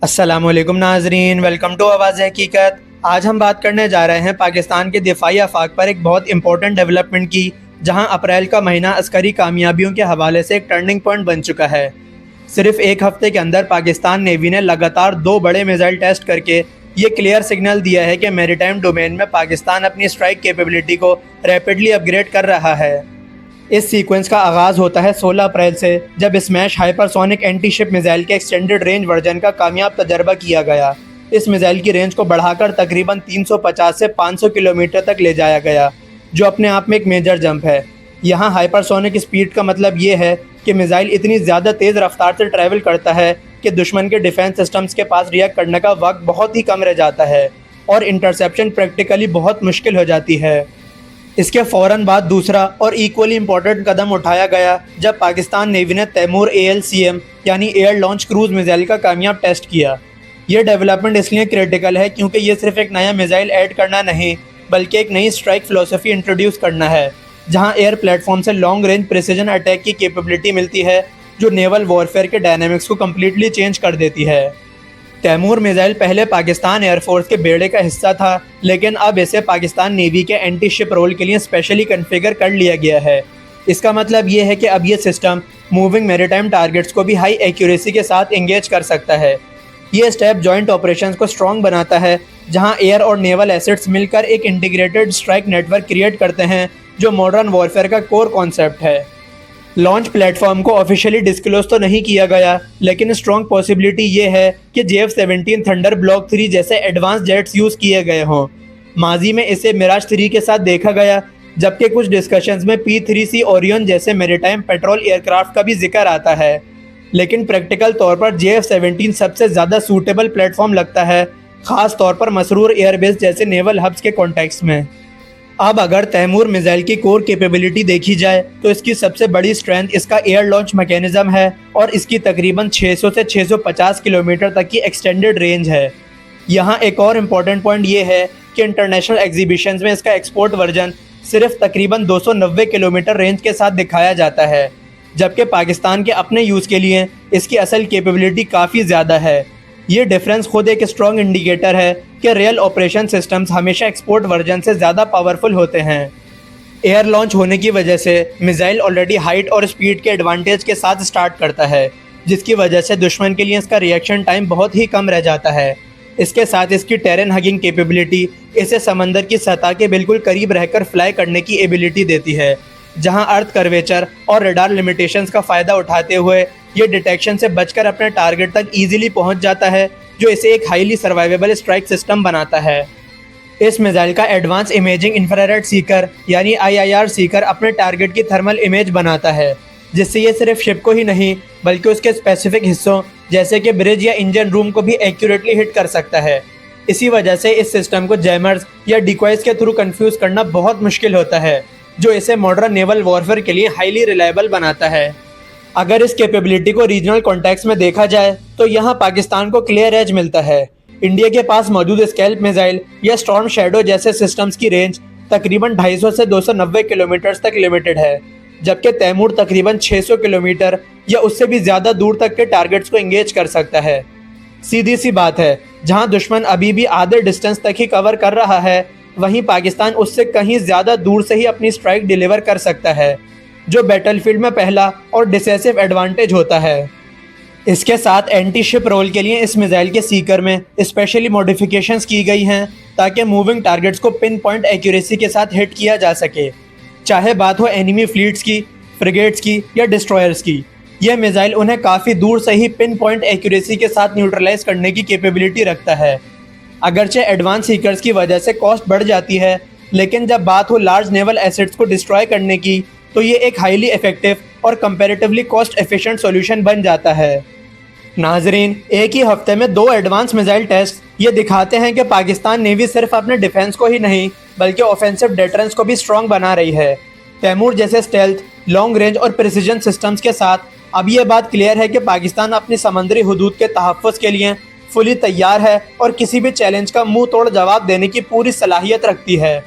अस्सलामुअलैकुम नाजरीन, welcome to आवाज़ हकीकत। आज हम बात करने जा रहे हैं पाकिस्तान के दिफाई आफाक पर एक बहुत इंपॉर्टेंट डेवलपमेंट की, जहां अप्रैल का महीना अस्करी कामयाबियों के हवाले से एक टर्निंग पॉइंट बन चुका है। सिर्फ एक हफ्ते के अंदर पाकिस्तान नेवी ने लगातार 2 बड़े मिसाइल टेस्ट करके ये क्लियर सिग्नल दिया है कि मैरीटाइम डोमेन में पाकिस्तान अपनी स्ट्राइक कैपेबिलिटी को रैपिडली अपग्रेड कर रहा है। इस सीक्वेंस का आगाज़ होता है 16 अप्रैल से, जब smash hypersonic anti ship missile के एक्सटेंडेड रेंज वर्जन का कामयाब तजर्बा किया गया। इस मिसाइल की रेंज को बढ़ाकर तकरीबन 350 से 500 किलोमीटर तक ले जाया गया, जो अपने आप में एक मेजर जंप है। यहाँ हाइपरसोनिक स्पीड का मतलब ये है कि मिसाइल इतनी ज़्यादा तेज़ रफ्तार से ट्रैवल करता है कि दुश्मन के डिफेंस सिस्टम्स के पास रिएक्ट करने का वक्त बहुत ही कम रह जाता है और इंटरसेप्शन प्रैक्टिकली बहुत मुश्किल हो जाती है। इसके फ़ौरन बाद दूसरा और इक्वली इम्पोर्टेंट कदम उठाया गया जब पाकिस्तान नेवी ने तैमूर ALCM यानी एयर लॉन्च क्रूज़ मिसाइल का कामयाब टेस्ट किया। ये डेवलपमेंट इसलिए क्रिटिकल है क्योंकि ये सिर्फ एक नया मिसाइल ऐड करना नहीं, बल्कि एक नई स्ट्राइक फ़िलॉसफी इंट्रोड्यूस करना है, जहां एयर प्लेटफॉर्म से लॉन्ग रेंज प्रिसीजन अटैक की कैपेबिलिटी मिलती है, जो नेवल वॉरफेयर के डायनामिक्स को कम्प्लीटली चेंज कर देती है। तैमूर मिसाइल पहले पाकिस्तान एयरफोर्स के बेड़े का हिस्सा था, लेकिन अब इसे पाकिस्तान नेवी के एंटी शिप रोल के लिए स्पेशली कॉन्फ़िगर कर लिया गया है। इसका मतलब ये है कि अब ये सिस्टम मूविंग मैरीटाइम टारगेट्स को भी हाई एक्यूरेसी के साथ एंगेज कर सकता है। ये स्टेप जॉइंट ऑपरेशंस को स्ट्रॉन्ग बनाता है, जहां एयर और नेवल एसेट्स मिलकर एक इंटीग्रेटेड स्ट्राइक नेटवर्क क्रिएट करते हैं, जो मॉडर्न वॉरफेयर का कोर कॉन्सेप्ट है। लॉन्च प्लेटफॉर्म को ऑफिशियली डिस्क्लोज तो नहीं किया गया, लेकिन स्ट्रॉन्ग पॉसिबिलिटी ये है कि JF-17 थंडर ब्लॉक 3 जैसे एडवांस जेट्स यूज़ किए गए हों। माजी में इसे मिराज 3 के साथ देखा गया, जबकि कुछ डिस्कशंस में P-3C ओरियन जैसे मैरीटाइम पेट्रोल एयरक्राफ्ट का भी जिक्र आता है। लेकिन प्रैक्टिकल तौर पर JF-17 सबसे ज़्यादा सूटेबल प्लेटफॉर्म लगता है, ख़ास तौर पर मसरूर एयरबेस जैसे नेवल हब्स के कॉन्टेक्स्ट में। अब अगर तैमूर मिसाइल की कोर कैपेबिलिटी देखी जाए तो इसकी सबसे बड़ी स्ट्रेंथ इसका एयर लॉन्च मैकेनिज्म है और इसकी तकरीबन 600 से 650 किलोमीटर तक की एक्सटेंडेड रेंज है। यहाँ एक और इम्पॉर्टेंट पॉइंट ये है कि इंटरनेशनल एग्जीबिशंस में इसका एक्सपोर्ट वर्जन सिर्फ तकरीबन 290 किलोमीटर रेंज के साथ दिखाया जाता है, जबकि पाकिस्तान के अपने यूज़ के लिए इसकी असल कैपेबिलिटी काफ़ी ज़्यादा है। ये डिफरेंस खुद एक स्ट्रॉन्ग इंडिकेटर है कि रियल ऑपरेशन सिस्टम्स हमेशा एक्सपोर्ट वर्जन से ज़्यादा पावरफुल होते हैं। एयर लॉन्च होने की वजह से मिसाइल ऑलरेडी हाइट और स्पीड के एडवांटेज के साथ स्टार्ट करता है, जिसकी वजह से दुश्मन के लिए इसका रिएक्शन टाइम बहुत ही कम रह जाता है। इसके साथ इसकी टेरेन हगिंग कैपेबिलिटी इसे समंदर की सतह के बिल्कुल करीब रहकर फ्लाई करने की एबिलिटी देती है, जहां अर्थ कर्वेचर और रडार लिमिटेशंस का फ़ायदा उठाते हुए ये डिटेक्शन से बचकर अपने टारगेट तक ईजिली पहुंच जाता है, जो इसे एक हाईली सर्वाइवेबल स्ट्राइक सिस्टम बनाता है। इस मिसाइल का एडवांस इमेजिंग इंफ्रारेड सीकर यानी IIR सीकर अपने टारगेट की थर्मल इमेज बनाता है, जिससे ये सिर्फ शिप को ही नहीं बल्कि उसके स्पेसिफिक हिस्सों जैसे कि ब्रिज या इंजन रूम को भी एक्यूरेटली हिट कर सकता है। इसी वजह से इस सिस्टम को जैमर्स या डिकॉयज के थ्रू कंफ्यूज करना बहुत मुश्किल होता है, जो इसे मॉडर्न नेवल वॉरफेयर के लिए हाईली रिलायबल बनाता है। अगर इस कैपेबिलिटी को रीजनल कॉन्टेक्स्ट में देखा जाए तो यहाँ पाकिस्तान को क्लियर एज मिलता है। इंडिया के पास मौजूद स्कैल्प मिसाइल या स्टॉर्म शैडो जैसे सिस्टम्स की रेंज तकरीबन 250 से 290 किलोमीटर तक लिमिटेड है, जबकि तैमूर तकरीबन 600 किलोमीटर या उससे भी ज़्यादा दूर तक के टारगेट्स को एंगेज कर सकता है। सीधी सी बात है, जहाँ दुश्मन अभी भी आधे डिस्टेंस तक ही कवर कर रहा है, वहीं पाकिस्तान उससे कहीं ज़्यादा दूर से ही अपनी स्ट्राइक डिलीवर कर सकता है, जो बैटलफील्ड में पहला और डिसेसिव एडवांटेज होता है। इसके साथ एंटी शिप रोल के लिए इस मिसाइल के सीकर में स्पेशली मॉडिफिकेशंस की गई हैं, ताकि मूविंग टारगेट्स को पिन पॉइंट एक्यूरेसी के साथ हिट किया जा सके, चाहे बात हो एनिमी फ्लीट्स की, फ्रिगेट्स की या डिस्ट्रॉयर्स की। यह मिसाइल उन्हें काफ़ी दूर से ही पिन पॉइंट एक्यूरेसी के साथ न्यूट्रलाइज करने की कैपेबिलिटी रखता है। अगरचे एडवांस सीकर्स की वजह से कॉस्ट बढ़ जाती है, लेकिन जब बात हो लार्ज नेवल एसेट्स को डिस्ट्रॉय करने की तो ये एक हाईली इफेक्टिव और कंपैरेटिवली कॉस्ट एफिशिएंट सॉल्यूशन बन जाता है। नाजरीन, एक ही हफ्ते में 2 एडवांस मिसाइल टेस्ट ये दिखाते हैं कि पाकिस्तान नेवी सिर्फ अपने डिफेंस को ही नहीं बल्कि ऑफेंसिव डेटरेंस को भी स्ट्रॉन्ग बना रही है। तैमूर जैसे स्टेल्थ, लॉन्ग रेंज और प्रिसीजन सिस्टम्स के साथ अब ये बात क्लियर है कि पाकिस्तान अपनी समंदरी हुदूद के तहफ़्फ़ुज़ के लिए फुली तैयार है और किसी भी चैलेंज का मुंह तोड़ जवाब देने की पूरी सलाहियत रखती है।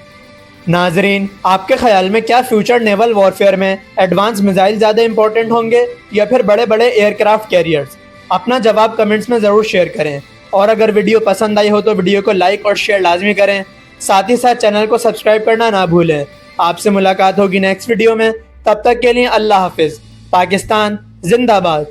नाजरीन, आपके ख्याल में क्या फ्यूचर नेवल वॉरफेयर में एडवांस मिसाइल ज़्यादा इंपॉर्टेंट होंगे या फिर बड़े बड़े एयरक्राफ्ट कैरियर्स? अपना जवाब कमेंट्स में ज़रूर शेयर करें और अगर वीडियो पसंद आई हो तो वीडियो को लाइक और शेयर लाजमी करें। साथ ही साथ चैनल को सब्सक्राइब करना ना भूलें। आपसे मुलाकात होगी नेक्स्ट वीडियो में, तब तक के लिए अल्लाह हाफिज़। पाकिस्तान जिंदाबाद।